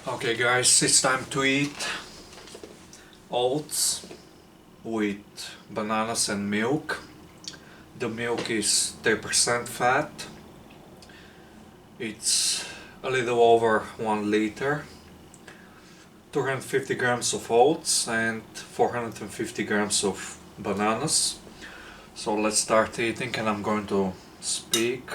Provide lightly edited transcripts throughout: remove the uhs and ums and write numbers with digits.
Okay guys, it's time to eat oats with bananas and milk. The milk is 3% fat. It's a little over 1 liter. 250 grams of oats and 450 grams of bananas. So let's start eating and I'm going to speak.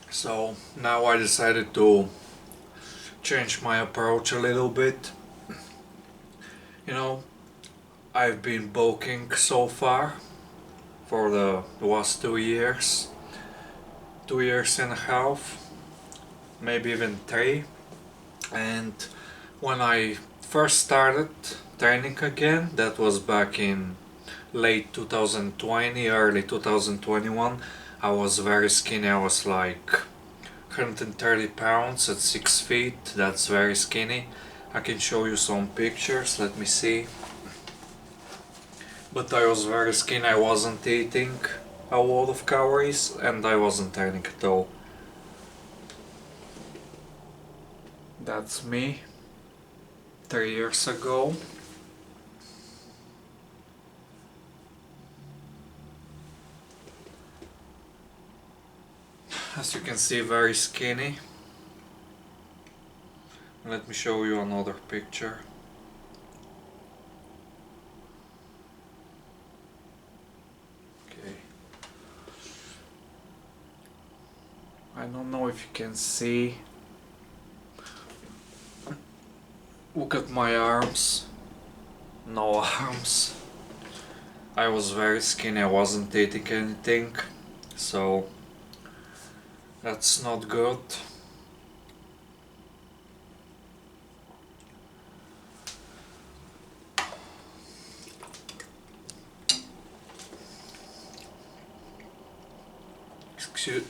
So now I decided to change my approach a little bit. You know, I've been bulking so far for the last 2 years, 2 years and a half, maybe even 3. And when I first started training again, that was back in late 2020, early 2021, I was very skinny. I was like 130 pounds at 6 feet. That's very skinny. I can show you some pictures, let me see. But I was very skinny, I wasn't eating a lot of calories and I wasn't training at all. That's me 3 years ago. As you can see, very skinny. Let me show you another picture. Okay. I don't know if you can see. Look at my arms. No arms. I was very skinny, I wasn't eating anything. So that's not good.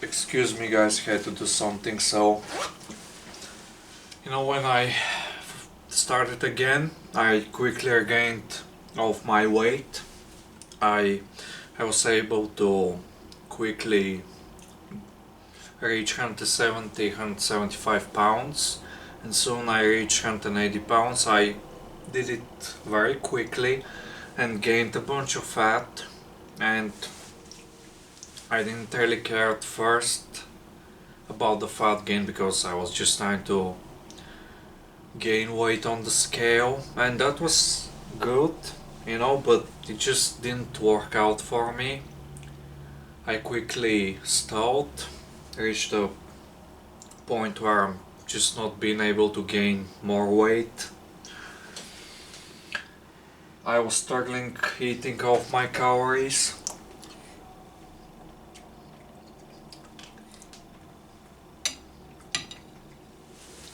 Excuse me guys, I had to do something. So, you know, when I started again, I quickly regained of my weight. I was able to quickly reach 170, 175 pounds, and soon I reached 180 pounds. I did it very quickly and gained a bunch of fat, and I didn't really care at first about the fat gain because I was just trying to gain weight on the scale, and that was good, you know, but it just didn't work out for me. I quickly stalled, reached a point where I'm just not being able to gain more weight. I was struggling eating off my calories.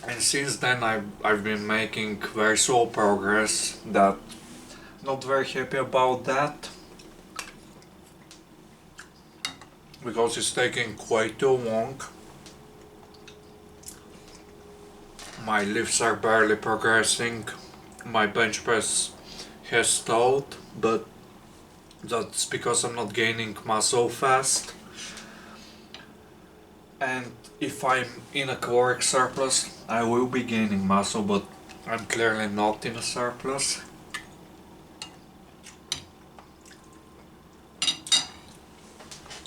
And since then I've been making very slow progress. That not very happy about that, because it's taking quite too long. My lifts are barely progressing. My bench press has stalled, but that's because I'm not gaining muscle fast. And if I'm in a caloric surplus, I will be gaining muscle, but I'm clearly not in a surplus.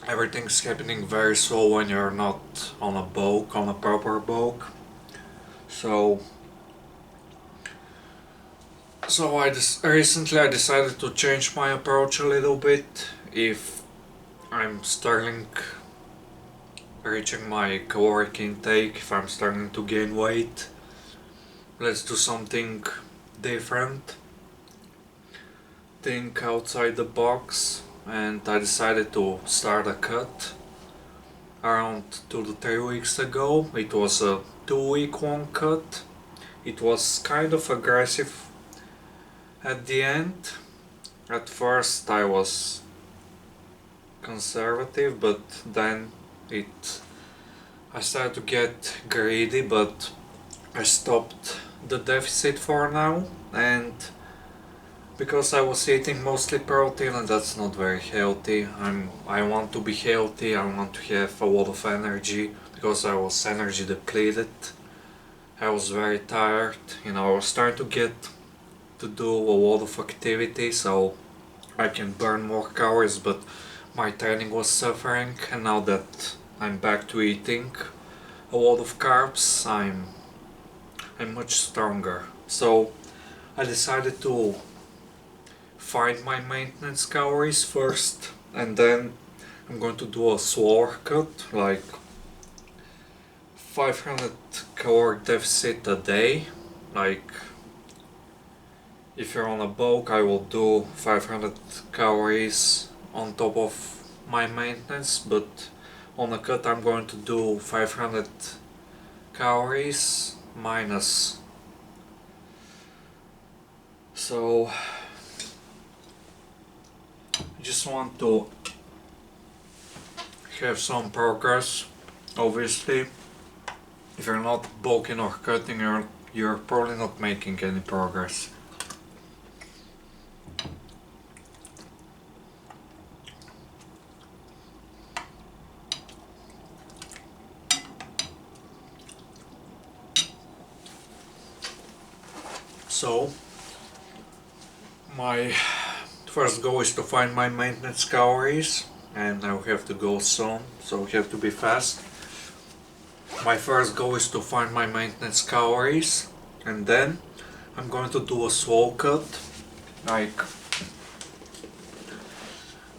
Everything's happening very slow when you're not on a bulk, on a proper bulk. So recently I decided to change my approach a little bit. If I'm starting reaching my caloric intake, if I'm starting to gain weight, let's do something different. Think outside the box, and I decided to start a cut around 2 to 3 weeks ago. It was a 2-week long cut. It was kind of aggressive at the end. At first I was conservative, but then I started to get greedy, but I stopped the deficit for now, and because I was eating mostly protein and that's not very healthy. I want to be healthy, I want to have a lot of energy because I was energy depleted. I was very tired, I was starting to get to do a lot of activity so I can burn more calories, but my training was suffering, and now that I'm back to eating a lot of carbs, I'm much stronger. So I decided to find my maintenance calories first, and then I'm going to do a slower cut, like 500 calorie deficit a day. Like if you're on a bulk, I will do 500 calories on top of my maintenance, but on a cut I'm going to do 500 calories minus. So I just want to have some progress. Obviously, if you're not bulking or cutting, you're probably not making any progress. So my first goal is to find my maintenance calories, and I'll have to go soon, so we have to be fast. My first goal is to find my maintenance calories, and then I'm going to do a slow cut, like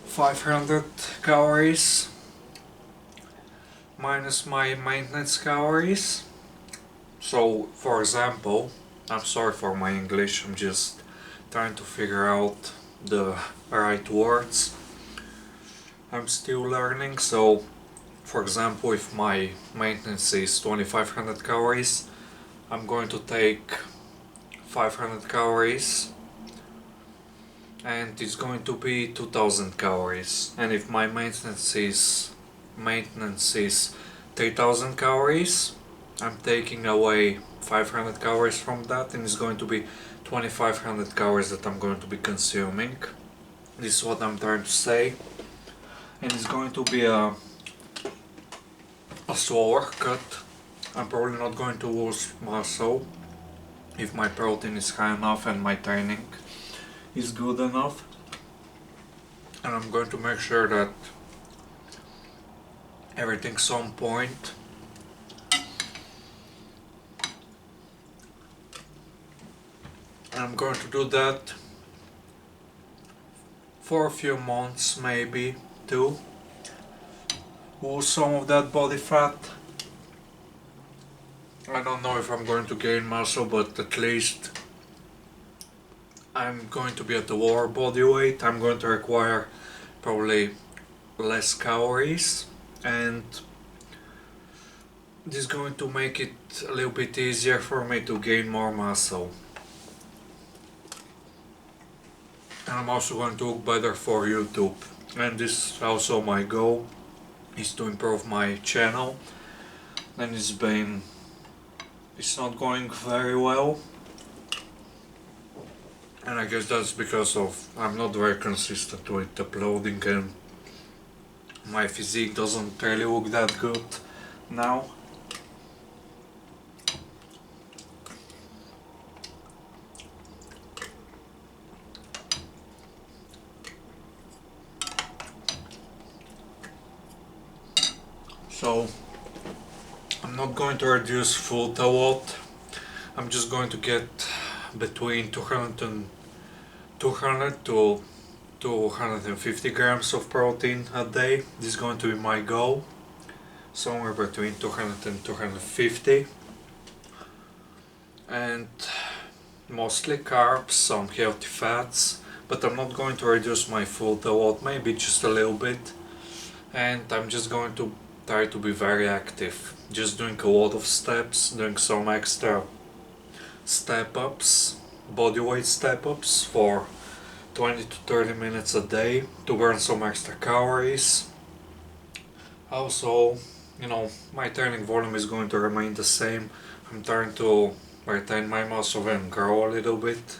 500 calories minus my maintenance calories. So, for example, I'm sorry for my English, I'm just trying to figure out the right words. I'm still learning, so for example, if my maintenance is 2500 calories, I'm going to take 500 calories and it's going to be 2000 calories. And if my maintenance is 3000 calories, I'm taking away 500 calories from that, and it's going to be 2500 calories that I'm going to be consuming. This is what I'm trying to say, and it's going to be a slower cut. I'm probably not going to lose muscle if my protein is high enough and my training is good enough, and I'm going to make sure that everything's on point. And I'm going to do that for a few months, maybe to lose some of that body fat. I don't know if I'm going to gain muscle, but at least I'm going to be at the lower body weight. I'm going to require probably less calories, and this is going to make it a little bit easier for me to gain more muscle. And I'm also going to look better for YouTube, and this is also my goal, is to improve my channel, and it's not going very well, and I guess that's because of I'm not very consistent with uploading, and my physique doesn't really look that good now. So I'm not going to reduce food a lot. I'm just going to get between 200 to 250 grams of protein a day. This is going to be my goal, somewhere between 200 and 250, and mostly carbs, some healthy fats, but I'm not going to reduce my food a lot, maybe just a little bit, and I'm just going to try to be very active, just doing a lot of steps, doing some extra step ups, body weight step ups for 20 to 30 minutes a day to burn some extra calories. Also, my training volume is going to remain the same. I'm trying to retain my muscle and grow a little bit,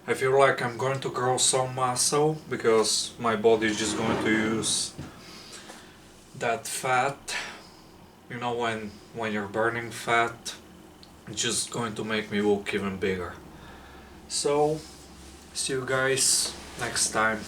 I feel like I'm going to grow some muscle because my body is just going to use that fat. You know, when you're burning fat, it's just going to make me look even bigger. So, see you guys next time.